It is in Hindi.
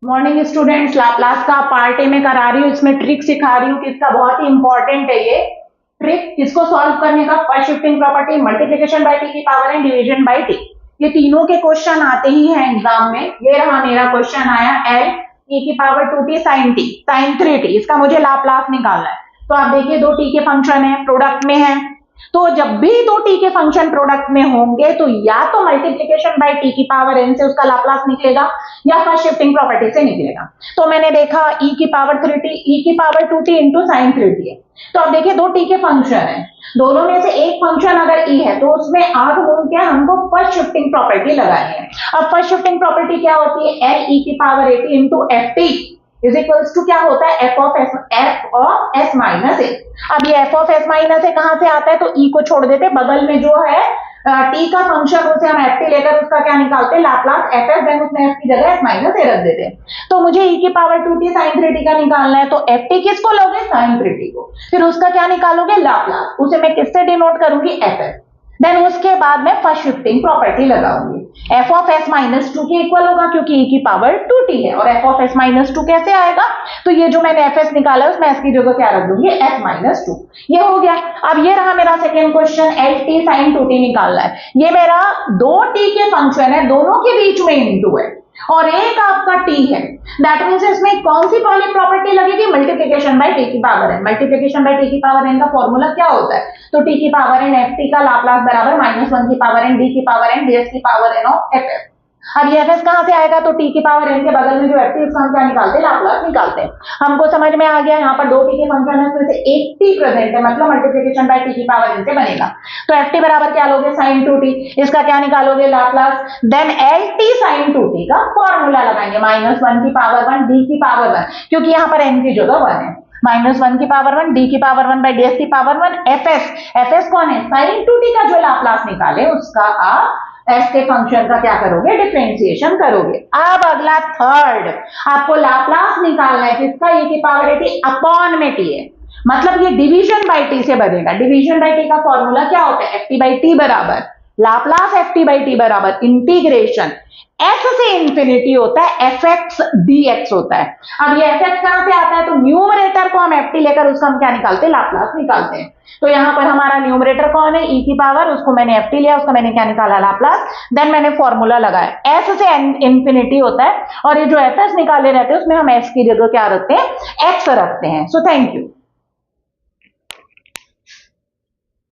मॉर्निंग स्टूडेंट्स, लाप्लास का पार्ट ए में करा रही हूँ। इसमें ट्रिक सिखा रही हूँ कि इसका बहुत ही इंपॉर्टेंट है ये ट्रिक। इसको सॉल्व करने का first shifting property, multiplication by T की power and division by T, ये तीनों के क्वेश्चन आते ही हैं एग्जाम में। ये रहा मेरा क्वेश्चन आया एल e की power 2t sin t sin 3t, इसका मुझे लाप्लास निकालना है। तो आप देखिए दो t के फंक्शन है, प्रोडक्ट में है, तो जब भी दो t के फंक्शन प्रोडक्ट में होंगे तो या तो मल्टीप्लिकेशन बाय t की पावर n से उसका लाप्लास निकलेगा या फर्स्ट शिफ्टिंग प्रॉपर्टी से निकलेगा। तो मैंने देखा e की पावर 3t e की power 2t into sine 3t है। तो अब देखिए दो t के फंक्शन है, दोनों में से एक फंक्शन अगर e है तो उसमें आठ होंगे क्या, हमको फर्स्ट शिफ्टिंग प्रॉपर्टी लगानी है। अब फर्स्ट शिफ्टिंग प्रॉपर्टी क्या होती है, l e की power 80 into F T is equals to क्या होता है, f of s minus A. अब ये f of s minus A कहां से आता है, तो e को छोड़ देते, बगल में जो है t का फंक्शन उसे हम ft लेकर उसका क्या निकालते हैं, लाप्लास fs, देन उसमें f की जगह s माइनस ए रख देते हैं। तो मुझे e की पावर 2t sin 3t का निकालना है, तो ft किसको लोगे, sin 3t को, फिर उसका क्या निकालोगे, लाप्लास, उसे मैं किससे डिनोट करूंगी, fs। देन उसके बाद में फर्स्ट शिफ्टिंग प्रॉपर्टी लगाऊंगी। f ऑफ s माइनस 2 के इक्वल होगा क्योंकि e की पावर 2t है, और f ऑफ s माइनस 2 कैसे आएगा, तो ये जो मैंने fs निकाला है उसमें s की जगह क्या रख दूंगी, s माइनस 2। ये हो गया। अब ये रहा मेरा second question, L T sine 2t निकालना है। ये मेरा दो t के फंक्शन है, दोनों के बीच में इंटू है और एक आपका t है, दैट मींस इसमें कौन सी पहली प्रॉपर्टी लगेगी, मल्टीप्लिकेशन बाय t की power n। Multiplication bye t की पावर n का फॉर्मूला क्या होता है, तो t की पावर n ft का लाप्लास बराबर -1 की पावर n d की पावर n ds की पावर n ऑफ fs। अब ये fs कहां से आएगा, तो t की पावर n के बगल में जो ft, उसका हम क्या निकालते हैं, लाप्लास निकालते हैं। हमको समझ में आ गया, यहाँ पर दो t के फंक्शन है, उसमें से एक t प्रेजेंट है, मतलब मल्टीप्लिकेशन बाय t की पावर n से बनेगा। तो ft बराबर क्या लोगे, sin 2t, इसका क्या निकालोगे, Laplace, then lt sin 2t का फॉर्मूला लगाएंगे, -1 की पावर 1 d की पावर 1, क्योंकि यहाँ पर n की जगह 1 है, -1 की पावर 1 d की पावर 1 बाय ds की पावर 1 fs कौन है, sin 2t का जो लाप्लास निकाले उसका आप s के फंक्शन का क्या करोगे, डिफरेंशिएशन करोगे। अब अगला थर्ड, आपको लाप्लास निकालना है किसका, e की पावर 80 अपॉन में t है, मतलब ये डिवीजन बाय t से बनेगा। डिवीजन बाय t का फॉर्मूला क्या होता है, ft बाय t बराबर लाप्लास ft बाय t बराबर इंटीग्रेशन s से इंफिनिटी होता है fx dx होता है। अब ये fx कहां से आता है, तो न्यूमरेटर को हम ft लेकर उसका हम क्या निकालते हैं, लाप्लास निकालते हैं। तो यहां पर हमारा न्यूमरेटर कौन है, e की पावर, उसको मैंने ft लिया, उसका मैंने क्या निकाला, लाप्लास, देन मैंने फॉर्मूला लगाया, s से इंफिनिटी होता है, और ये जो fs निकाले रहते हैं उसमें हम s की जगह क्या रखते हैं, x रखते हैं। So thank you.